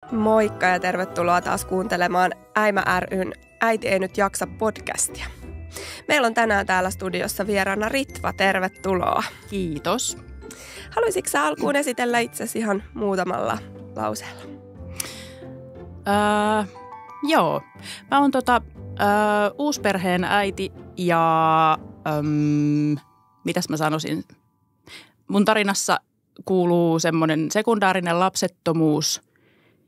Moikka ja tervetuloa taas kuuntelemaan Äimä ry:n Äiti ei nyt jaksa podcastia. Meillä on tänään täällä studiossa vieraana Ritva, tervetuloa. Kiitos. Haluaisitko sä alkuun esitellä itsesi ihan muutamalla lauseella? Joo. Mä oon uusperheen äiti ja mitäs mä sanoisin? Mun tarinassa kuuluu semmoinen sekundaarinen lapsettomuus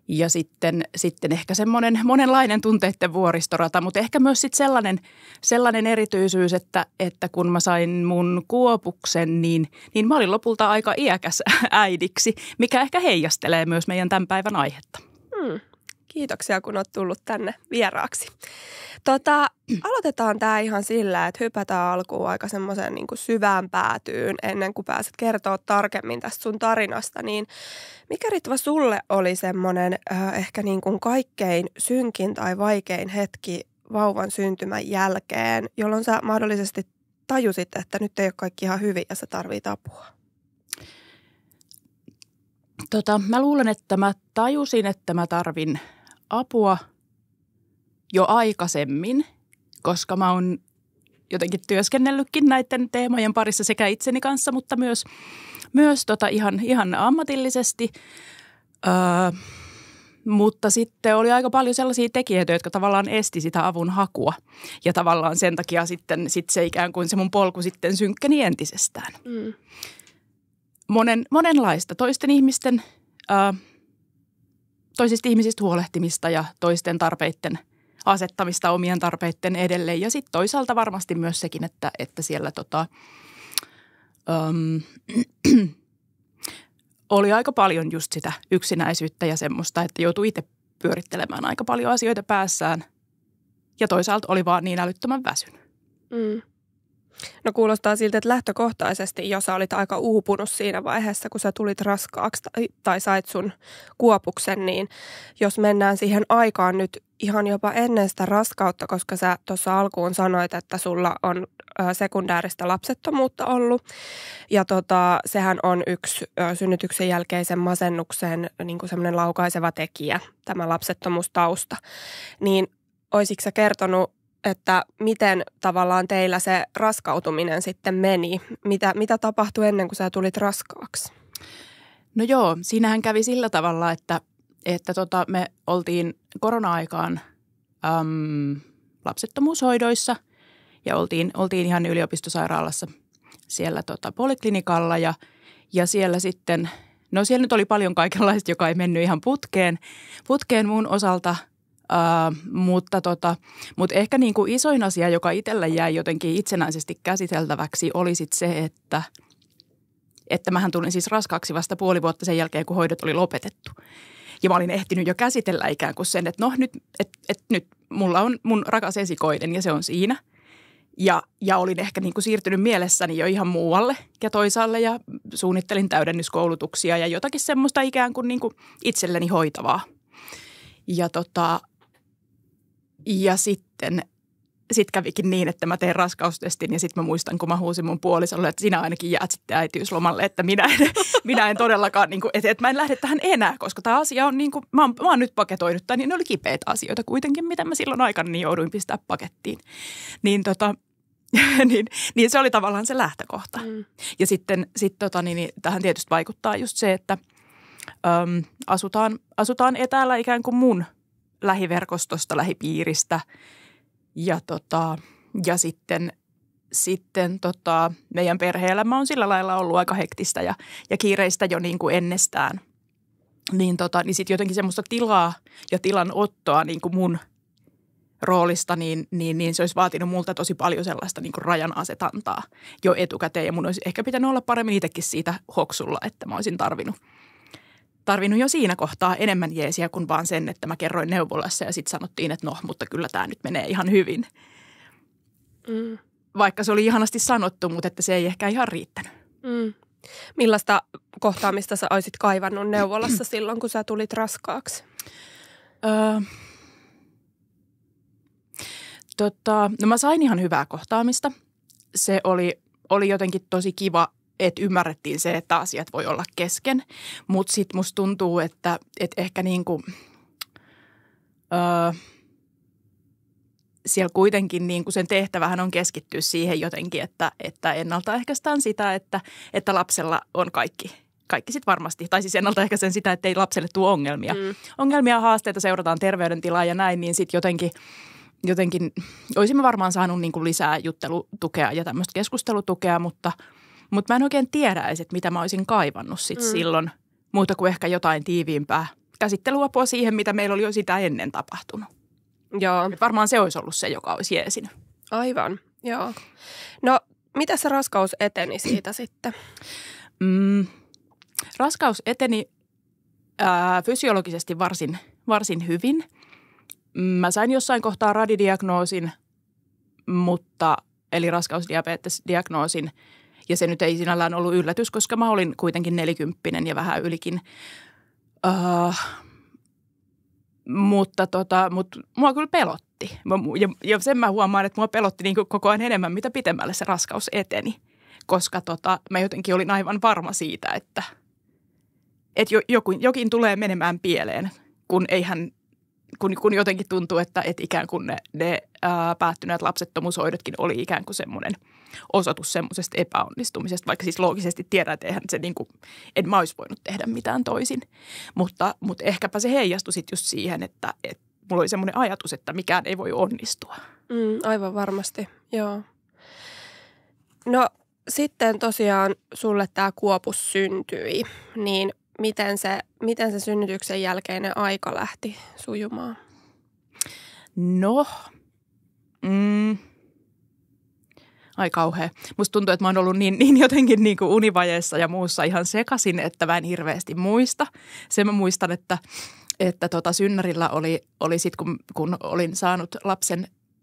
ja sitten ehkä semmoinen monenlainen tunteiden vuoristorata, mutta ehkä myös sitten sellainen erityisyys, että kun mä sain mun kuopuksen, niin mä olin lopulta aika iäkäs äidiksi, mikä ehkä heijastelee myös meidän tämän päivän aihetta. Kiitoksia, kun olet tullut tänne vieraaksi. Aloitetaan tämä ihan sillä, että hypätään alkuun aika semmoiseen niin kuin syvään päätyyn ennen kuin pääset kertoa tarkemmin tästä sun tarinasta. Niin mikä Ritva sulle oli semmoinen ehkä niin kuin kaikkein synkin tai vaikein hetki vauvan syntymän jälkeen, jolloin sä mahdollisesti tajusit, että nyt ei ole kaikki ihan hyvin ja sä tarvit apua? Mä luulen, että mä tajusin, että mä tarvin apua jo aikaisemmin, koska mä oon jotenkin työskennellytkin näiden teemojen parissa sekä itseni kanssa, mutta myös ihan ammatillisesti. Mutta sitten oli aika paljon sellaisia tekijöitä, jotka tavallaan esti sitä avun hakua. Ja tavallaan sen takia sitten se ikään kuin se mun polku sitten synkkeni entisestään. Monenlaista toisista ihmisistä huolehtimista ja toisten tarpeiden asettamista omien tarpeiden edelle. Ja sitten toisaalta varmasti myös sekin, että siellä oli aika paljon just sitä yksinäisyyttä ja semmoista, että joutui itse pyörittelemään aika paljon asioita päässään. Ja toisaalta oli vaan niin älyttömän väsynyt. No kuulostaa siltä, että lähtökohtaisesti, jos sä olit aika uupunut siinä vaiheessa, kun sä tulit raskaaksi tai sait sun kuopuksen, niin jos mennään siihen aikaan nyt ihan jopa ennen sitä raskautta, koska sä tuossa alkuun sanoit, että sulla on sekundääristä lapsettomuutta ollut. Ja sehän on yksi synnytyksen jälkeisen masennuksen niin kuin semmoinen laukaiseva tekijä, tämä lapsettomuustausta. Niin oisitko sä kertonut, että miten tavallaan teillä se raskautuminen sitten meni? Mitä tapahtui ennen kuin sä tulit raskaaksi? No joo, siinähän kävi sillä tavalla, että me oltiin korona-aikaan lapsettomuushoidoissa ja oltiin ihan yliopistosairaalassa siellä poliklinikalla ja siellä sitten, no siellä nyt oli paljon kaikenlaista, joka ei mennyt ihan putkeen mun osalta. Mutta ehkä niin kuin isoin asia, joka itselle jäi jotenkin itsenäisesti käsiteltäväksi, oli sitten se, että mähän tulin siis raskaaksi vasta puoli vuotta sen jälkeen, kun hoidot oli lopetettu. Ja mä olin ehtinyt jo käsitellä ikään kuin sen, että nyt mulla on mun rakas esikoinen ja se on siinä. Ja olin ehkä niin kuin siirtynyt mielessäni jo ihan muualle ja toisaalle ja suunnittelin täydennyskoulutuksia ja jotakin semmoista ikään kuin itselleni hoitavaa. Ja sitten kävikin niin, että mä tein raskaustestin ja sitten mä muistan, kun mä huusin mun puolisolle, että sinä ainakin jäät sitten äitiyslomalle, että minä en todellakaan, että mä en lähde tähän enää, koska tämä asia on mä oon nyt paketoinut, tai niin ne oli kipeitä asioita kuitenkin, mitä mä silloin aikana niin jouduin pistää pakettiin. Niin se oli tavallaan se lähtökohta. Ja sitten tähän tietysti vaikuttaa just se, että asutaan etäällä ikään kuin mun lähiverkostosta, lähipiiristä ja sitten meidän perhe-elämä on sillä lailla ollut aika hektistä ja kiireistä jo niin kuin ennestään. Niin sitten jotenkin semmoista tilaa ja tilanottoa niin kuin mun roolista, niin se olisi vaatinut multa tosi paljon sellaista niin kuin rajan asetantaa jo etukäteen. Ja mun olisi ehkä pitänyt olla paremmin itsekin siitä hoksulla, että mä olisin tarvinnut jo siinä kohtaa enemmän jeesiä kuin vaan sen, että mä kerroin neuvolassa ja sitten sanottiin, että no, mutta kyllä tämä nyt menee ihan hyvin. Vaikka se oli ihanasti sanottu, mutta että se ei ehkä ihan riittänyt. Millaista kohtaamista sä olisit kaivannut neuvolassa silloin, kun sä tulit raskaaksi? No mä sain ihan hyvää kohtaamista. Se oli jotenkin tosi kiva että ymmärrettiin se, että asiat voi olla kesken. Mutta sitten musta tuntuu, että ehkä niinku, siellä kuitenkin niinku sen tehtävähän on keskittyä siihen jotenkin, että ennaltaehkäistään sitä, että lapsella on kaikki sitten varmasti. Tai siis ennaltaehkäisen sitä, että ei lapselle tule ongelmia. Ongelmia, haasteita, seurataan terveydentilaa ja näin, niin sitten jotenkin olisimme varmaan saanut niinku lisää juttelutukea ja tämmöistä keskustelutukea, mutta mä en oikein tiedä edes, että mitä mä olisin kaivannut silloin, muuta kuin ehkä jotain tiiviimpää käsittelyapua siihen, mitä meillä oli jo sitä ennen tapahtunut. Joo. Et varmaan se olisi ollut se, joka olisi jeesinyt. Aivan, joo. No, miten se raskaus eteni siitä sitten? Raskaus eteni fysiologisesti varsin hyvin. Mä sain jossain kohtaa radidiagnoosin, eli raskausdiabetes-diagnoosin. Ja se nyt ei sinällään ollut yllätys, koska mä olin kuitenkin 40 ja vähän ylikin. Mutta mua kyllä pelotti. Ja sen mä huomaan, että mua pelotti niin kuin koko ajan enemmän, mitä pitemmälle se raskaus eteni. Koska mä jotenkin olin aivan varma siitä, että jokin tulee menemään pieleen, kun jotenkin tuntuu, että ikään kuin ne päättyneet lapsettomuushoidotkin oli ikään kuin semmoinen osoitus semmoisesta epäonnistumisesta, vaikka siis loogisesti tiedän, että eihän se niin kuin, en mä olisi voinut tehdä mitään toisin. Mutta ehkäpä se heijastui sitten just siihen, että mulla oli semmoinen ajatus, että mikään ei voi onnistua. Aivan varmasti, joo. No sitten tosiaan sulle tämä kuopus syntyi, niin miten se synnytyksen jälkeinen aika lähti sujumaan? No, ai kauhea. Musta tuntuu, että mä oon ollut niin jotenkin niin kuin univajeessa ja muussa ihan sekaisin, että mä en hirveästi muista. Sen mä muistan, että synnärillä oli sitten, kun olin saanut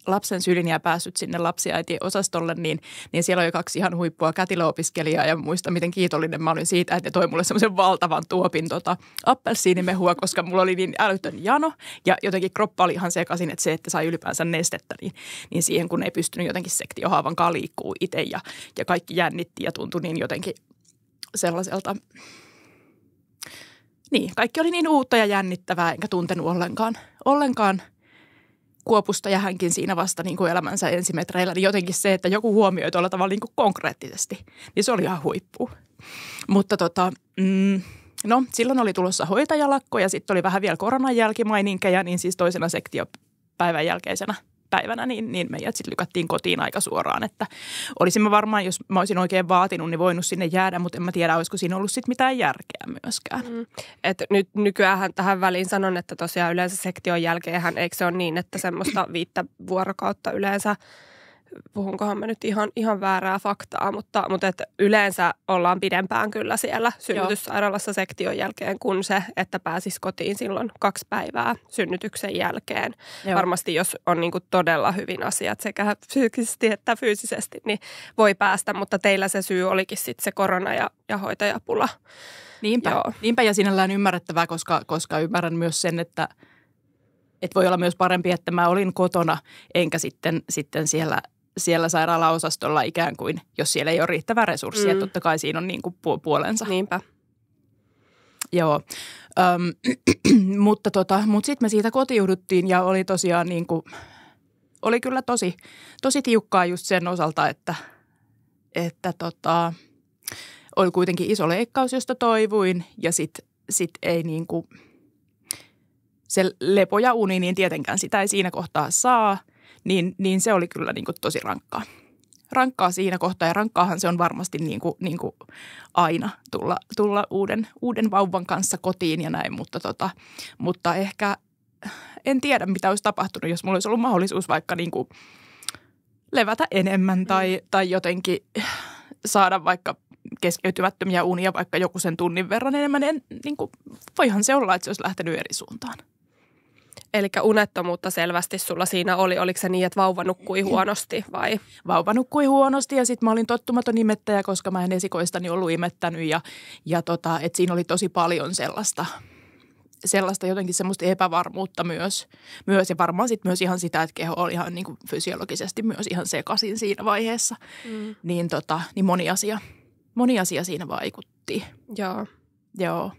lapsen sylin ja päässyt sinne lapsiäitiosastolle, niin siellä oli 2 ihan huippua kätilöopiskelijaa ja muistan, miten kiitollinen mä olin siitä, että ne toi mulle semmoisen valtavan tuopin appelsiinimehua, koska mulla oli niin älytön jano ja jotenkin kroppa oli ihan sekaisin, että se, että sai ylipäänsä nestettä, niin siihen kun ei pystynyt jotenkin sektiohaavankaan liikkuu itse ja kaikki jännitti ja tuntui niin jotenkin sellaiselta. Niin, kaikki oli niin uutta ja jännittävää, enkä tuntenut ollenkaan kuopusta ja hänkin siinä vasta niin kuin elämänsä ensimetreillä, niin jotenkin se, että joku huomioi tuolla tavalla niin kuin konkreettisesti, niin se oli ihan huippu. Mutta silloin oli tulossa hoitajalakko ja sitten oli vähän vielä koronan jälkimaininkeja, niin siis toisena sektiopäivän jälkeisenä päivänä, niin meidät sitten lykättiin kotiin aika suoraan, että olisimme varmaan, jos mä olisin oikein vaatinut, niin voinut sinne jäädä, mutta en mä tiedä, olisiko siinä ollut sitten mitään järkeä myöskään. Et nyt nykyään tähän väliin sanon, että tosiaan yleensä sektion jälkeenhän, eikö se ole niin, että semmoista 5 vuorokautta yleensä, puhunkohan mä nyt ihan väärää faktaa, mutta et yleensä ollaan pidempään kyllä siellä synnytyssairaalassa sektion jälkeen kuin se, että pääsisi kotiin silloin 2 päivää synnytyksen jälkeen. Joo. Varmasti jos on niin kuin todella hyvin asiat sekä psyykkisesti että fyysisesti, niin voi päästä, mutta teillä se syy olikin sitten se korona ja hoitajapula. Niinpä ja sinällään ymmärrettävää, koska ymmärrän myös sen, että voi olla myös parempi, että mä olin kotona enkä sitten siellä sairaalaosastolla ikään kuin, jos siellä ei ole riittävää resurssia. Totta kai siinä on niin kuin puolensa. Niinpä. Joo, mutta sitten me siitä kotiuduttiin ja oli tosiaan niin kuin, oli kyllä tosi tiukkaa just sen osalta, että oli kuitenkin iso leikkaus, josta toivuin ja sit ei niin kuin, se lepo ja uni, niin tietenkään sitä ei siinä kohtaa saa. Niin se oli kyllä niin kuin tosi rankkaa. Rankkaa siinä kohtaa ja rankkaahan se on varmasti niin kuin aina tulla uuden vauvan kanssa kotiin ja näin. Mutta ehkä en tiedä, mitä olisi tapahtunut, jos mulla olisi ollut mahdollisuus vaikka niin kuin levätä enemmän tai jotenkin saada vaikka keskeytymättömiä unia vaikka joku sen tunnin verran enemmän. Niin kuin, voihan se olla, että se olisi lähtenyt eri suuntaan. Eli unettomuutta selvästi sulla siinä oli. Oliko se niin, että vauva nukkui huonosti vai? Vauva nukkui huonosti ja sitten mä olin tottumaton imettäjä, koska mä en esikoistani ollut imettänyt. Että siinä oli tosi paljon sellaista jotenkin semmoista epävarmuutta myös. Ja varmaan sitten myös ihan sitä, että keho oli ihan niin kuin fysiologisesti myös ihan sekaisin siinä vaiheessa. Niin moni moni asia siinä vaikutti. Joo. Joo.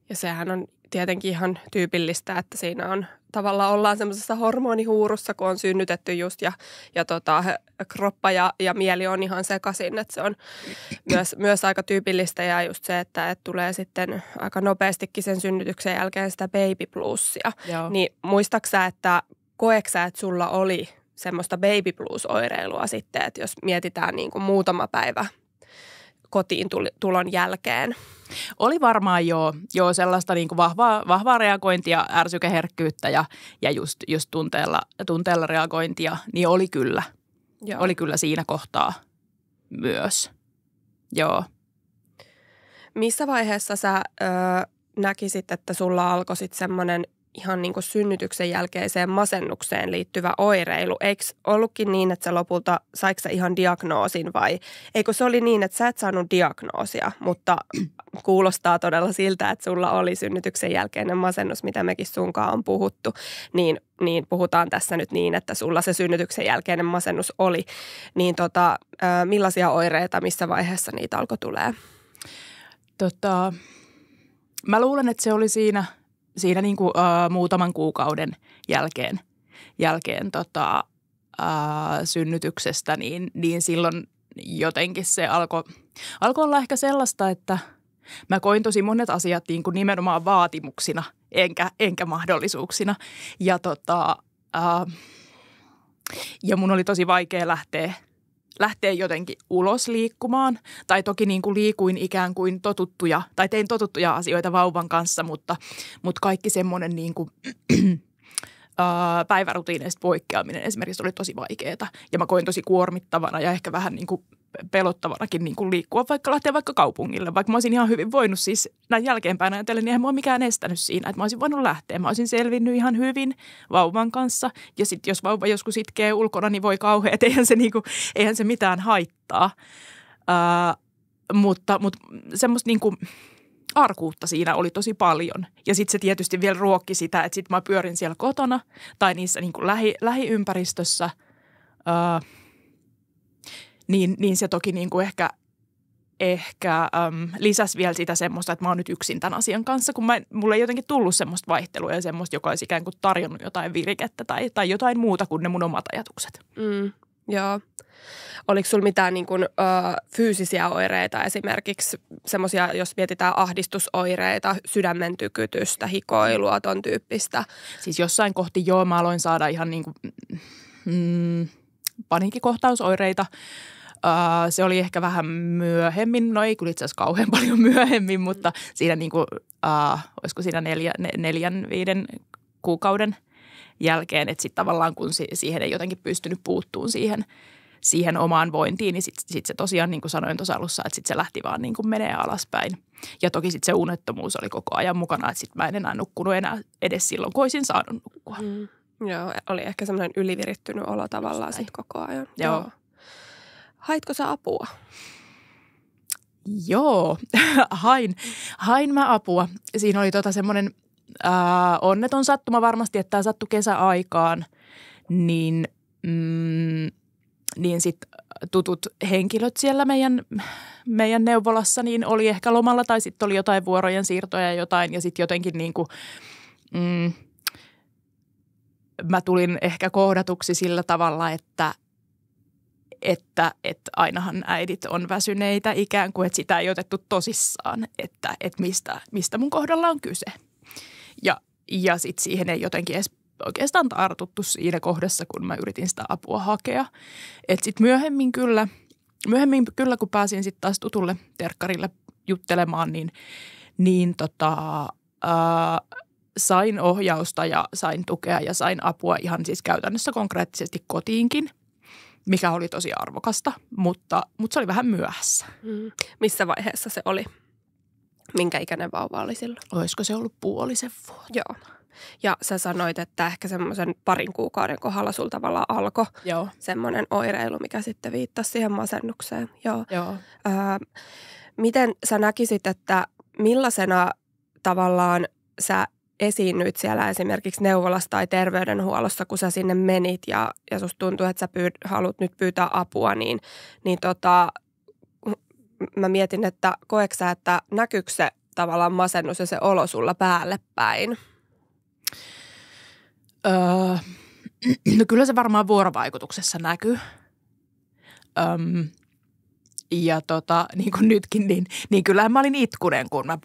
Ja sehän on tietenkin ihan tyypillistä, että siinä on tavallaan ollaan semmoisessa hormonihuurussa, kun on synnytetty just ja kroppa ja mieli on ihan sekaisin, että se on myös aika tyypillistä ja just se, että tulee sitten aika nopeastikin sen synnytyksen jälkeen sitä baby bluesia. Joo. Niin muistaaksä, että koeksä, että sulla oli semmoista baby blues-oireilua sitten, että jos mietitään niin kuin muutama päivä kotiin tulon jälkeen? Oli varmaan joo sellaista niin kuin vahvaa reagointia, ärsykeherkkyyttä ja just tunteella reagointia, niin oli kyllä. Joo. Oli kyllä siinä kohtaa myös. Joo. Missä vaiheessa sä näkisit, että sulla alkoi sitten semmoinen ihan niin kuin synnytyksen jälkeiseen masennukseen liittyvä oireilu? Eikö ollutkin niin, että sä lopulta saiko sä ihan diagnoosin vai eikö se oli niin, että sä et saanut diagnoosia, mutta kuulostaa todella siltä, että sulla oli synnytyksen jälkeinen masennus, mitä mekin sunkaan on puhuttu, niin puhutaan tässä nyt niin, että sulla se synnytyksen jälkeinen masennus oli. Niin millaisia oireita, missä vaiheessa niitä alkoi tulee? Mä luulen, että se oli siinä niin kuin, muutaman kuukauden jälkeen synnytyksestä, niin silloin jotenkin se alkoi olla ehkä sellaista, että mä koin tosi monet asiat niin kuin nimenomaan vaatimuksina enkä mahdollisuuksina. Ja mun oli tosi vaikea lähteä jotenkin ulos liikkumaan. Tai toki niin kuin liikuin ikään kuin tein totuttuja asioita vauvan kanssa, mutta kaikki semmoinen niin kuin päivärutiineista poikkeaminen esimerkiksi oli tosi vaikeaa. Ja mä koin tosi kuormittavana ja ehkä vähän niin kuin pelottavanakin niin kuin liikkua, lähteä vaikka kaupungille. Vaikka mä olisin ihan hyvin voinut siis näin jälkeenpäin ajatellen, niin eihän mua mikään estänyt siinä, että mä olisin voinut lähteä. Mä olisin selvinnyt ihan hyvin vauvan kanssa. Ja sitten jos vauva joskus itkee ulkona, niin voi kauheat, eihän se mitään haittaa. Mutta semmoista niin kuin arkuutta siinä oli tosi paljon. Ja sitten se tietysti vielä ruokki sitä, että sitten mä pyörin siellä kotona tai niissä niin kuin lähiympäristössä. Niin se toki niin kuin ehkä lisäsi vielä sitä semmoista, että mä oon nyt yksin tämän asian kanssa, kun mulla ei jotenkin tullut semmoista vaihtelua ja semmoista, joka olisi ikään kuin tarjonnut jotain virkettä tai jotain muuta kuin ne mun omat ajatukset. Joo. Oliko sulla mitään niin kuin, fyysisiä oireita, esimerkiksi semmoisia, jos mietitään ahdistusoireita, sydämen tykytystä, hikoilua, ton tyyppistä? Siis jossain kohti mä aloin saada ihan niin kuin paniikkikohtausoireita. Se oli ehkä vähän myöhemmin, no ei kyllä itse asiassa kauhean paljon myöhemmin, mutta siinä niin kuin, olisiko siinä 4-5 kuukauden jälkeen, että sitten tavallaan kun siihen ei jotenkin pystynyt puuttumaan siihen omaan vointiin, niin sitten se tosiaan niin kuin sanoin tuossa alussa, että sitten se lähti vaan niin kuin menee alaspäin. Ja toki sitten se unettomuus oli koko ajan mukana, että sitten mä en enää nukkunut enää edes silloin, kun olisin saanut nukkua. Joo, oli ehkä semmoinen ylivirittynyt olo tavallaan sitten koko ajan. Joo. Haitko sä apua? Joo, hain mä apua. Siinä oli semmoinen onneton sattuma varmasti, että tämä sattui kesäaikaan, niin sitten tutut henkilöt siellä meidän neuvolassa niin oli ehkä lomalla tai sitten oli jotain vuorojen siirtoja ja sitten jotenkin niin kuin, mä tulin ehkä kohdatuksi sillä tavalla, että ainahan äidit on väsyneitä ikään kuin, että sitä ei otettu tosissaan, että mistä mun kohdalla on kyse. Ja sitten siihen ei jotenkin edes oikeastaan tartuttu siinä kohdassa, kun mä yritin sitä apua hakea. Että sitten myöhemmin kyllä, kun pääsin sitten taas tutulle terkkarille juttelemaan, sain ohjausta ja sain tukea ja sain apua ihan siis käytännössä konkreettisesti kotiinkin, mikä oli tosi arvokasta, mutta se oli vähän myöhässä. Missä vaiheessa se oli? Minkä ikäinen vauva oli silloin? Olisiko se ollut puolisen vuotta? Joo. Ja sä sanoit, että ehkä semmoisen 2 kuukauden kohdalla sulla tavallaan alkoi semmoinen oireilu, mikä sitten viittasi siihen masennukseen. Joo. Miten sä näkisit, että millaisena tavallaan sä esiinnyit siellä esimerkiksi neuvolassa tai terveydenhuollossa, kun sä sinne menit ja susta tuntuu, että sä haluat nyt pyytää apua, niin mä mietin, että koetko sä, että näkyykö se tavallaan masennus ja se olo sulla päälle päin? No kyllä se varmaan vuorovaikutuksessa näkyy. Ja niin kuin nytkin, niin kyllähän mä olin itkunen, kun mä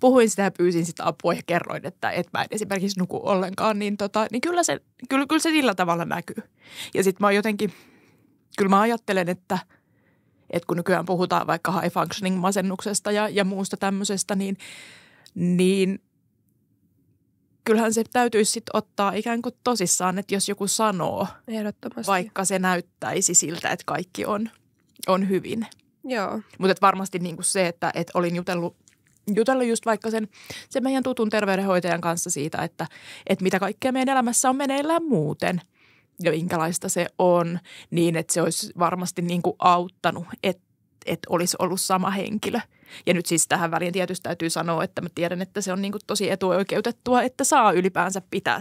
puhuin sitä ja pyysin sitä apua ja kerroin, että mä en esimerkiksi nuku ollenkaan, niin kyllä se sillä tavalla näkyy. Ja sitten mä jotenkin, kyllä mä ajattelen, että kun nykyään puhutaan vaikka high functioning masennuksesta ja muusta tämmöisestä, niin kyllähän se täytyisi sitten ottaa ikään kuin tosissaan, että jos joku sanoo, vaikka se näyttäisi siltä, että kaikki on hyvin. Joo. Mutta varmasti niinku se, että olin jutellut just vaikka sen meidän tutun terveydenhoitajan kanssa siitä, että mitä kaikkea meidän elämässä on meneillään muuten ja minkälaista se on, niin että se olisi varmasti niinku auttanut, että olisi ollut sama henkilö. Ja nyt siis tähän väliin tietysti täytyy sanoa, että mä tiedän, että se on niinku tosi etuoikeutettua, että saa ylipäänsä pitää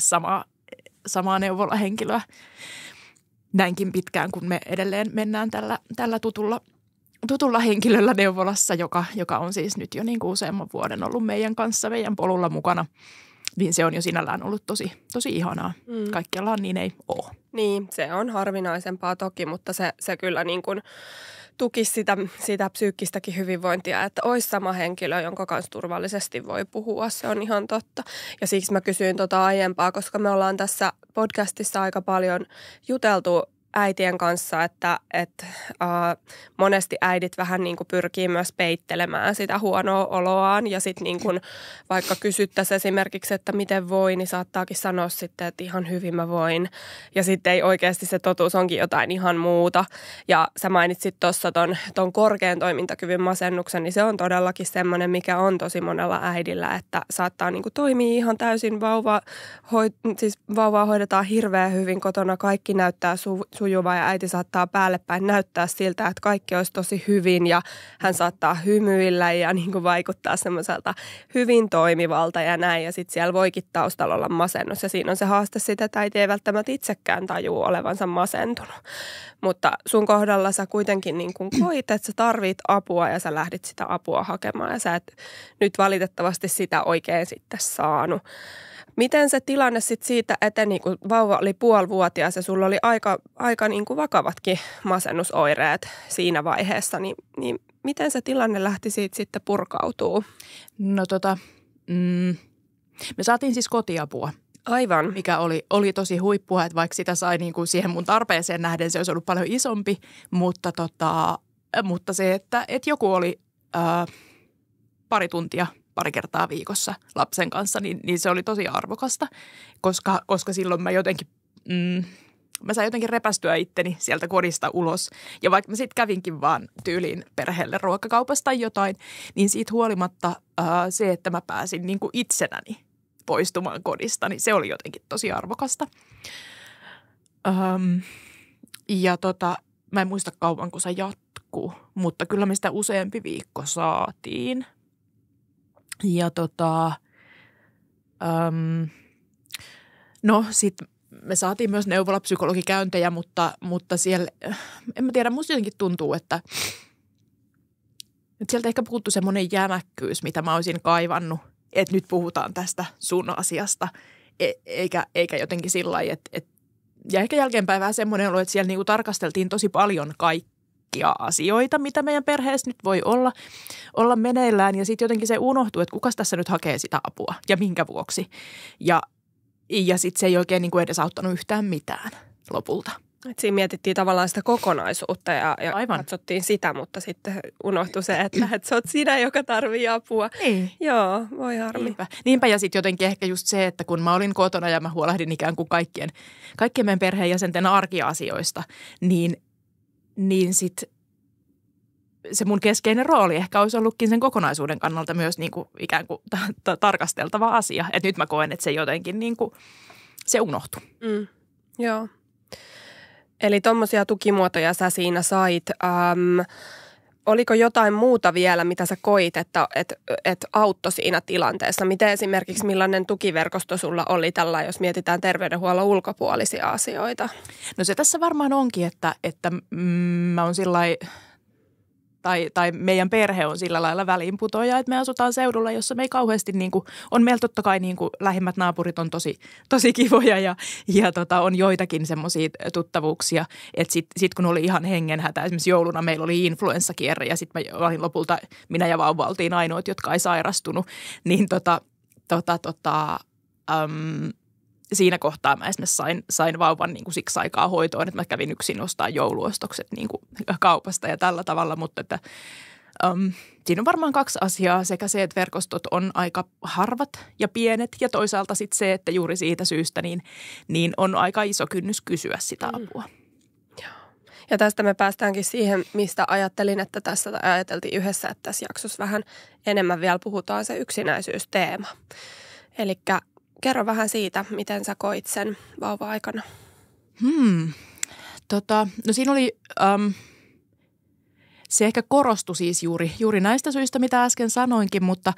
samaa neuvolahenkilöä näinkin pitkään, kun me edelleen mennään tällä tutulla henkilöllä neuvolassa, joka on siis nyt jo niin kuin useamman vuoden ollut meidän kanssa, meidän polulla mukana. Niin se on jo sinällään ollut tosi ihanaa. Kaikkiallaan niin ei ole. Niin, se on harvinaisempaa toki, mutta se kyllä niin kuin tukisi sitä psyykkistäkin hyvinvointia, että olisi sama henkilö, jonka kanssa turvallisesti voi puhua. Se on ihan totta. Ja siksi mä kysyin aiempaa, koska me ollaan tässä podcastissa aika paljon juteltu äitien kanssa, että monesti äidit vähän niin kuin pyrkii myös peittelemään sitä huonoa oloaan ja sitten niin kuin vaikka kysyttäisiin esimerkiksi, että miten voi, niin saattaakin sanoa sitten, että ihan hyvin mä voin ja sitten ei oikeasti se totuus onkin jotain ihan muuta ja sä mainitsit tuossa ton korkean toimintakyvyn masennuksen, niin se on todellakin semmoinen, mikä on tosi monella äidillä, että saattaa niin kuin toimia ihan täysin vauvaa hoidetaan hirveän hyvin kotona, kaikki näyttää sujuvaa ja äiti saattaa päälle päin näyttää siltä, että kaikki olisi tosi hyvin ja hän saattaa hymyillä ja niin kuin vaikuttaa semmoiselta hyvin toimivalta ja näin. Ja sitten siellä voikin taustalla olla masennus ja siinä on se haaste sitä, että äiti ei välttämättä itsekään tajuu olevansa masentunut. Mutta sun kohdalla sä kuitenkin niin kuin koit, että sä tarvit apua ja sä lähdit sitä apua hakemaan ja sä et nyt valitettavasti sitä oikein sitten saanut. Miten se tilanne sitten siitä eteni, kun vauva oli puolivuotias ja sulla oli aika niin kuin vakavatkin masennusoireet siinä vaiheessa, niin miten se tilanne lähti siitä sitten purkautuu? No me saatiin siis kotiapua. Aivan. Mikä oli tosi huippua, että vaikka sitä sai niin kuin siihen mun tarpeeseen nähden, se olisi ollut paljon isompi, mutta se, että joku oli pari tuntia pari kertaa viikossa lapsen kanssa, niin se oli tosi arvokasta, koska silloin mä jotenkin, mä sain jotenkin repästyä itteni sieltä kodista ulos. Ja vaikka mä sitten kävinkin vaan tyyliin perheelle ruokakaupasta tai jotain, niin siitä huolimatta se, että mä pääsin niin kuin itsenäni poistumaan kodista, niin se oli jotenkin tosi arvokasta. Mä en muista kauan, kun se jatkuu, mutta kyllä me sitä useampi viikko saatiin. Ja no sitten me saatiin myös neuvolapsykologikäyntejä, mutta siellä, en mä tiedä, musta jotenkin tuntuu, että sieltä ehkä puuttui semmoinen jämäkkyys, mitä mä olisin kaivannut, että nyt puhutaan tästä sun asiasta, eikä jotenkin sillä lailla, ja ehkä jälkeenpäin vähän semmoinen olo, että siellä niinku tarkasteltiin tosi paljon kaikkia asioita, mitä meidän perheessä nyt voi olla meneillään. Ja sitten jotenkin se unohtuu, että kukas tässä nyt hakee sitä apua ja minkä vuoksi. Ja sitten se ei oikein niin kuin edes auttanut yhtään mitään lopulta. Et siinä mietittiin tavallaan sitä kokonaisuutta ja Aivan. Katsottiin sitä, mutta sitten unohtui se, että sä oot sinä, joka tarvii apua. Niin. Joo, voi harmi. Niinpä ja sitten jotenkin ehkä just se, että kun mä olin kotona ja mä huolehdin ikään kuin kaikkien meidän perheenjäsenten arkiasioista, niin sitten se mun keskeinen rooli ehkä olisi ollutkin sen kokonaisuuden kannalta myös niin kuin ikään kuin tarkasteltava asia. Että nyt mä koen, että se jotenkin niin kuin, se unohtui. Joo. Eli tommosia tukimuotoja sä siinä sait. Oliko jotain muuta vielä, mitä sä koit, että auttoi siinä tilanteessa? Miten esimerkiksi millainen tukiverkosto sulla oli tällä, jos mietitään terveydenhuollon ulkopuolisia asioita? No se tässä varmaan onkin, että mä oon sillai tai meidän perhe on sillä lailla väliinputoja, että me asutaan seudulla, jossa me ei kauheasti niin kuin, on meillä totta kai niin kuin lähimmät naapurit on tosi kivoja ja on joitakin semmoisia tuttavuuksia, että sit kun oli ihan hengenhätä, esimerkiksi jouluna meillä oli influenssakierre ja sitten lopulta minä ja vauva oltiin ainoat, jotka ei sairastunut, niin siinä kohtaa mä esimerkiksi sain vauvan niin kuin siksi aikaa hoitoon, että mä kävin yksin ostaa jouluostokset niin kuin kaupasta ja tällä tavalla, mutta että, siinä on varmaan kaksi asiaa, sekä se, että verkostot on aika harvat ja pienet ja toisaalta sitten se, että juuri siitä syystä niin on aika iso kynnys kysyä sitä apua. Ja tästä me päästäänkin siihen, mistä ajattelin, että tässä ajateltiin yhdessä, että tässä jaksossa vähän enemmän vielä puhutaan se yksinäisyysteema. Elikkä kerro vähän siitä, miten sä koit sen vauva-aikana. No siinä oli, se ehkä korostui siis juuri näistä syistä, mitä äsken sanoinkin, mutta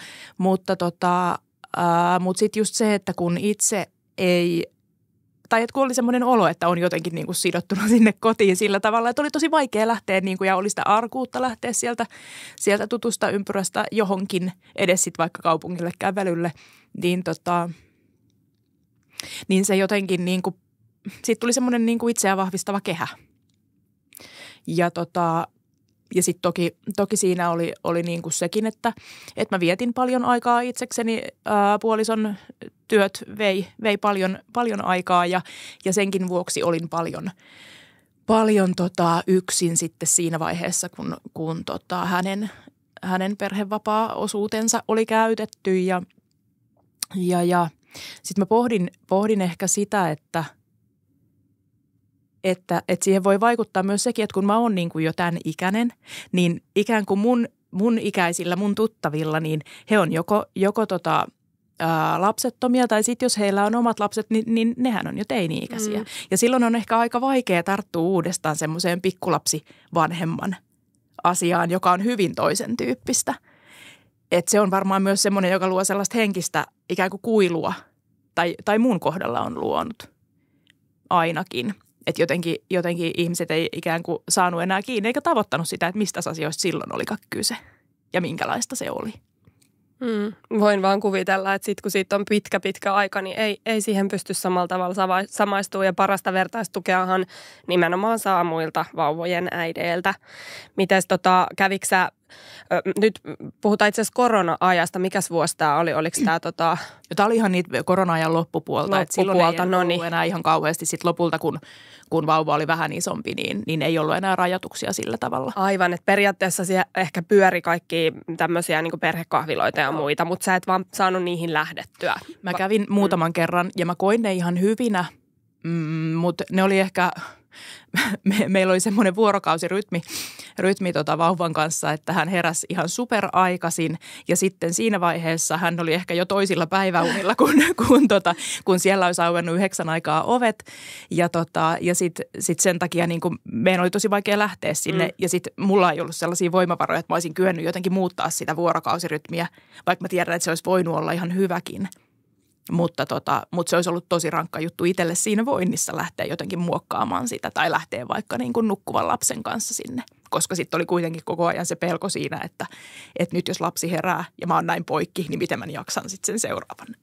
sitten just se, että kun itse ei, tai että kun oli semmoinen olo, että on jotenkin niin kuin sidottuna sinne kotiin sillä tavalla, että oli tosi vaikea lähteä niin kuin, ja oli sitä arkuutta lähteä sieltä tutusta ympyrästä johonkin, edes sitten vaikka kaupungille kävelylle, niin se jotenkin niin kuin, siitä tuli semmoinen niin kuin itseään vahvistava kehä. Ja sitten toki siinä oli niin kuin sekin, että mä vietin paljon aikaa itsekseni. Puolison työt vei paljon aikaa ja senkin vuoksi olin paljon yksin sitten siinä vaiheessa, kun hänen perhevapaa-osuutensa oli käytetty ja sitten mä pohdin ehkä sitä, että siihen voi vaikuttaa myös sekin, että kun mä oon niin kuin jo tämän ikäinen, niin ikään kuin mun ikäisillä, mun tuttavilla, niin he on joko lapsettomia tai sitten jos heillä on omat lapset, niin nehän on jo teini-ikäisiä. Ja silloin on ehkä aika vaikea tarttua uudestaan semmoiseen pikkulapsivanhemman asiaan, joka on hyvin toisen tyyppistä. Että se on varmaan myös semmoinen, joka luo sellaista henkistä ikään kuin kuilua, tai mun kohdalla on luonut ainakin. Että jotenkin ihmiset ei ikään kuin saanut enää kiinni eikä tavoittanut sitä, että mistä asioista silloin olikaan kyse ja minkälaista se oli. Voin vaan kuvitella, että kun siitä on pitkä aika, niin ei siihen pysty samalla tavalla samaistumaan. Ja parasta vertaistukeahan nimenomaan saa muilta vauvojen äideiltä. Mites kävikö sä, nyt puhutaan itse asiassa korona-ajasta, mikäs vuosi tämä oli, oliko tämä Tämä oli ihan niitä korona-ajan loppupuolta, että silloin ei ollut enää ihan kauheasti sit lopulta, kun vauva oli vähän isompi, niin ei ollut enää rajoituksia sillä tavalla. Aivan, että periaatteessa siellä ehkä pyöri kaikki tämmöisiä niin kuin perhekahviloita ja muita, mutta sä et vaan saanut niihin lähdettyä. Mä kävin muutaman kerran ja mä koin ne ihan hyvinä, mutta ne oli ehkä, meillä oli semmoinen vuorokausirytmi vauvan kanssa, että hän heräsi ihan superaikaisin ja sitten siinä vaiheessa hän oli ehkä jo toisilla päiväunilla, kun siellä olisi auennut 9 aikaa ovet ja sit sen takia niin kuin meidän oli tosi vaikea lähteä sinne ja sitten mulla ei ollut sellaisia voimavaroja, että mä olisin kyennyt jotenkin muuttaa sitä vuorokausirytmiä, vaikka mä tiedän, että se olisi voinut olla ihan hyväkin. Mutta se olisi ollut tosi rankka juttu itselle siinä voinnissa lähteä jotenkin muokkaamaan sitä tai lähteä vaikka niin kuin nukkuvan lapsen kanssa sinne. Koska sitten oli kuitenkin koko ajan se pelko siinä, että nyt jos lapsi herää ja mä oon näin poikki, niin miten mä jaksan sitten sen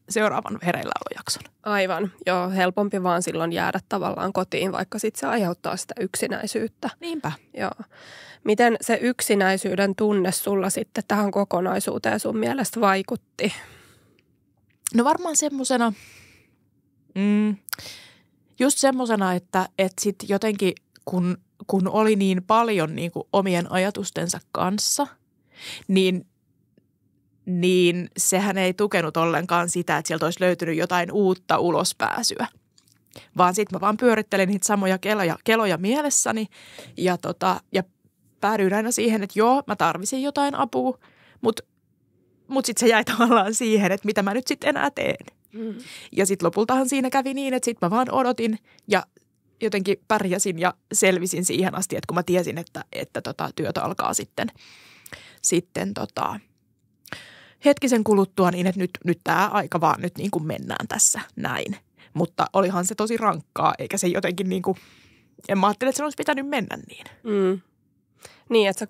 seuraavan hereilläolojakson. Aivan, joo, helpompi vaan silloin jäädä tavallaan kotiin, vaikka sitten se aiheuttaa sitä yksinäisyyttä. Niinpä. Joo. Miten se yksinäisyyden tunne sulla sitten tähän kokonaisuuteen sun mielestä vaikutti? No varmaan semmosena, just semmosena, että sitten jotenkin kun oli niin paljon niin kuin omien ajatustensa kanssa, niin sehän ei tukenut ollenkaan sitä, että sieltä olisi löytynyt jotain uutta ulospääsyä. Vaan sitten mä vaan pyörittelin niitä samoja keloja mielessäni ja päädyin aina siihen, että joo, mä tarvisin jotain apua, mutta sitten se jäi tavallaan siihen, että mitä mä nyt sitten enää teen. Ja sitten lopultahan siinä kävi niin, että sitten mä vaan odotin ja jotenkin pärjäsin ja selvisin siihen asti, että kun mä tiesin, että työtä alkaa sitten hetkisen kuluttua niin, että nyt tämä aika vaan nyt niin kuin mennään tässä näin. Mutta olihan se tosi rankkaa, eikä se jotenkin niin kuin, en mä ajattele, että se olisi pitänyt mennä niin. Niin, että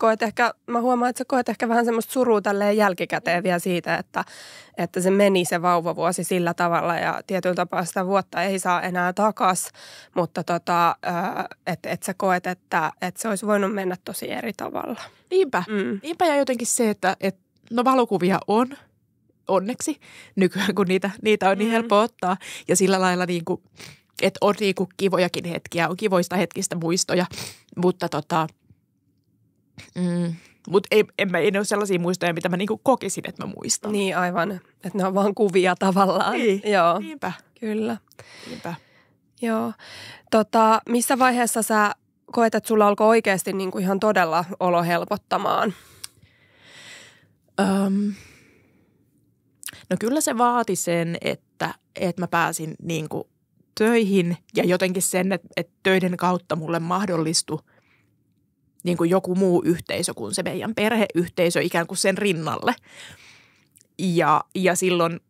mä huomaan, että sä koet ehkä vähän semmoista surua tälleen jälkikäteen vielä siitä, että se meni se vauvavuosi sillä tavalla ja tietyllä tapaa sitä vuotta ei saa enää takas, mutta että sä koet, että se olisi voinut mennä tosi eri tavalla. Niinpä ja jotenkin se, että no valokuvia on onneksi nykyään, kun niitä on niin helppo ottaa ja sillä lailla niin kuin, että on niin kuin kivojakin hetkiä, on kivoista hetkistä muistoja, mutta mutta ei ne ole sellaisia muistoja, mitä mä niinku kokisin, että mä muistan. Niin aivan, että ne on vaan kuvia tavallaan. Niin, joo. Niinpä. Kyllä. Niinpä. Joo. Missä vaiheessa sä koet, että sulla alkoi oikeasti niinku ihan todella olo helpottamaan? No kyllä se vaati sen, että mä pääsin niinku töihin ja jotenkin sen, että töiden kautta mulle mahdollistui niin kuin joku muu yhteisö kuin se meidän perheyhteisö ikään kuin sen rinnalle. Ja silloin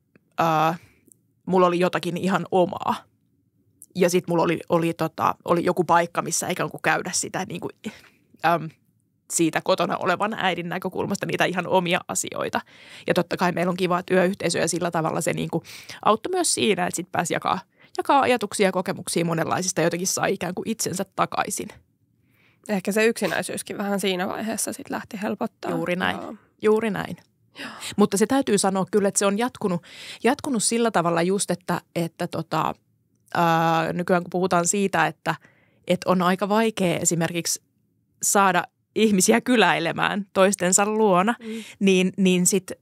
mulla oli jotakin ihan omaa. Ja sitten mulla oli joku paikka, missä ikään kuin käydä sitä niin kuin, siitä kotona olevan äidin näkökulmasta niitä ihan omia asioita. Ja totta kai meillä on kiva työyhteisö ja sillä tavalla se niin kuin auttoi myös siinä, että sitten pääsi jakaa ajatuksia ja kokemuksia monenlaisista ja jotenkin sai ikään kuin itsensä takaisin. Ehkä se yksinäisyyskin vähän siinä vaiheessa sitten lähti helpottaa. Juuri näin. Mutta se täytyy sanoa kyllä, että se on jatkunut sillä tavalla just, että nykyään kun puhutaan siitä, että on aika vaikea esimerkiksi saada ihmisiä kyläilemään toistensa luona, niin sitten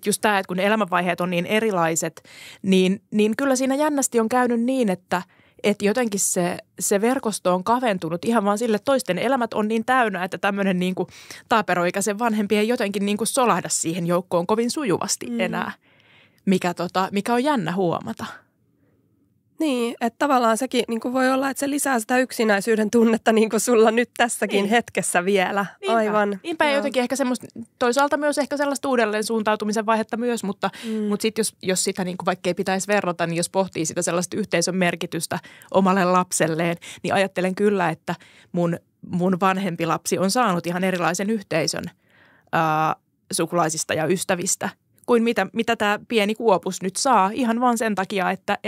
just tämä, että kun ne elämänvaiheet on niin erilaiset, niin kyllä siinä jännästi on käynyt niin, että jotenkin se verkosto on kaventunut ihan vaan sille, että toisten elämät on niin täynnä, että tämmöinen niin kuin taaperoikäisen vanhempi ei jotenkin niin kuin solahda siihen joukkoon kovin sujuvasti enää, mikä on jännä huomata. Niin, että tavallaan sekin niin kuin voi olla, että se lisää sitä yksinäisyyden tunnetta niin kuin sulla nyt tässäkin hetkessä vielä. Aivan. Niinpä jotenkin ehkä semmoista, toisaalta myös ehkä sellaista uudelleen suuntautumisen vaihetta myös, mutta sitten jos sitä niin kuin vaikka ei pitäisi verrata, niin jos pohtii sitä sellaista yhteisön merkitystä omalle lapselleen, niin ajattelen kyllä, että mun vanhempi lapsi on saanut ihan erilaisen yhteisön sukulaisista ja ystävistä kuin mitä tämä pieni Kuopus nyt saa ihan vaan sen takia, että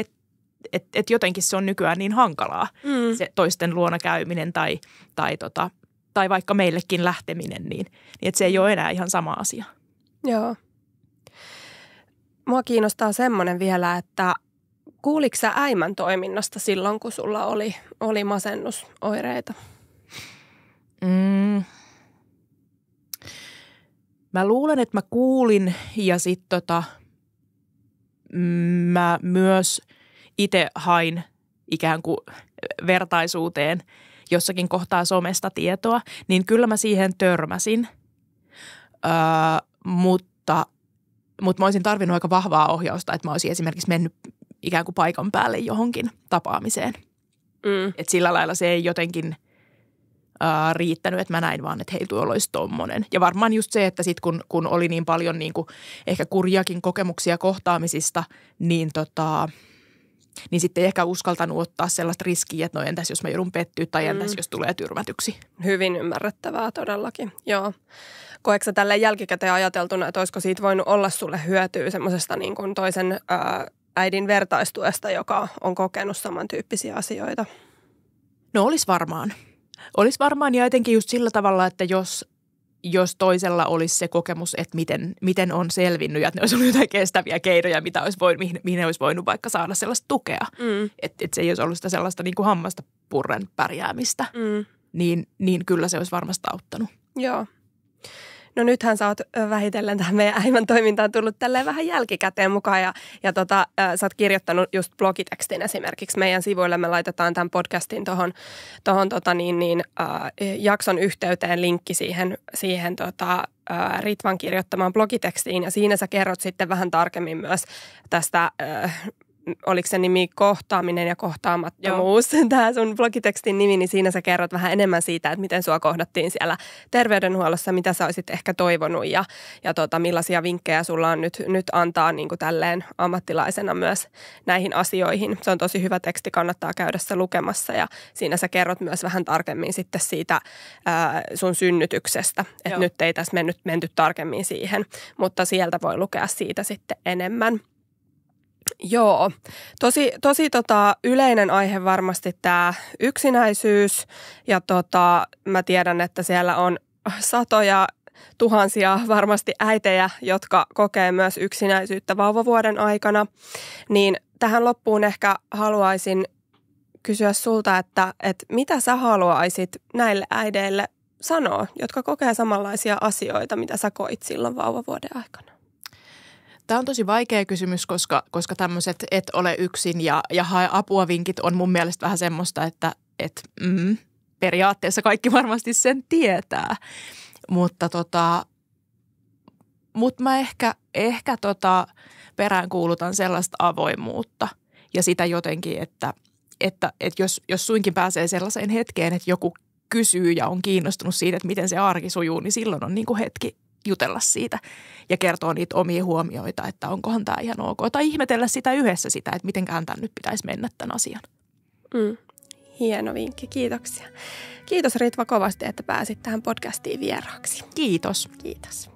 jotenkin se on nykyään niin hankalaa, se toisten luona käyminen tai vaikka meillekin lähteminen, niin että se ei ole enää ihan sama asia. Joo. Mua kiinnostaa semmoinen vielä, että kuuliko sä äimän toiminnasta silloin, kun sulla oli masennusoireita? Mä luulen, että mä kuulin ja sitten mä myös itse hain ikään kuin vertaisuuteen jossakin kohtaa somesta tietoa, niin kyllä mä siihen törmäsin, mutta mä olisin tarvinnut aika vahvaa ohjausta, että mä olisin esimerkiksi mennyt ikään kuin paikan päälle johonkin tapaamiseen. Että sillä lailla se ei jotenkin riittänyt, että mä näin vaan, että hei, tuolla olisi tommonen. Ja varmaan just se, että sit kun oli niin paljon niin kuin ehkä kurjakin kokemuksia kohtaamisista, niin sitten ei ehkä uskaltanut ottaa sellaista riskiä, että no entäs jos mä joudun pettyä tai entäs jos tulee tyrmätyksi. Hyvin ymmärrettävää todellakin, joo. Koetko sä tälleen jälkikäteen ajateltuna, että olisiko siitä voinut olla sulle hyötyä semmoisesta niin kuin toisen äidin vertaistuesta, joka on kokenut samantyyppisiä asioita? No olisi varmaan. Olisi varmaan ja etenkin just sillä tavalla, että jos toisella olisi se kokemus, että miten on selvinnyt ja että ne olisi ollut jotain kestäviä keinoja, mihin ne olisi voinut vaikka saada sellaista tukea. Että se ei olisi ollut sitä sellaista niin kuin hammasta purren pärjäämistä, niin kyllä se olisi varmasti auttanut. Joo. No nythän sä oot vähitellen tähän meidän äimän toimintaan tullut tälleen vähän jälkikäteen mukaan ja sä oot kirjoittanut just blogitekstin esimerkiksi meidän sivuille. Me laitetaan tämän podcastin tohon jakson yhteyteen linkki siihen Ritvan kirjoittamaan blogitekstiin ja siinä sä kerrot sitten vähän tarkemmin myös tästä oliko se nimi Kohtaaminen ja kohtaamattomuus, tämä sun blogitekstin nimi, niin siinä sä kerrot vähän enemmän siitä, että miten sua kohdattiin siellä terveydenhuollossa, mitä sä olisit ehkä toivonut ja millaisia vinkkejä sulla on nyt antaa niin kuin tälleen ammattilaisena myös näihin asioihin. Se on tosi hyvä teksti, kannattaa käydä se lukemassa ja siinä sä kerrot myös vähän tarkemmin sitten siitä sun synnytyksestä, että nyt ei tässä menty tarkemmin siihen, mutta sieltä voi lukea siitä sitten enemmän. Joo, tosi yleinen aihe varmasti tämä yksinäisyys ja mä tiedän, että siellä on satoja tuhansia varmasti äitejä, jotka kokee myös yksinäisyyttä vauvavuoden aikana, niin tähän loppuun ehkä haluaisin kysyä sulta, että mitä sä haluaisit näille äideille sanoa, jotka kokee samanlaisia asioita, mitä sä koit silloin vauvavuoden aikana? Tämä on tosi vaikea kysymys, koska tämmöiset et ole yksin ja hae apua vinkit on mun mielestä vähän semmoista, että periaatteessa kaikki varmasti sen tietää. Mutta mä ehkä peräänkuulutan sellaista avoimuutta ja sitä jotenkin, että jos suinkin pääsee sellaiseen hetkeen, että joku kysyy ja on kiinnostunut siitä, että miten se arki sujuu, niin silloin on niin kuin hetki jutella siitä ja kertoa niitä omia huomioita, että onkohan tämä ihan ok. Tai ihmetellä sitä yhdessä sitä, että mitenkään tämän nyt pitäisi mennä tämän asian. Hieno vinkki, kiitoksia. Kiitos Ritva kovasti, että pääsit tähän podcastiin vieraaksi. Kiitos. Kiitos.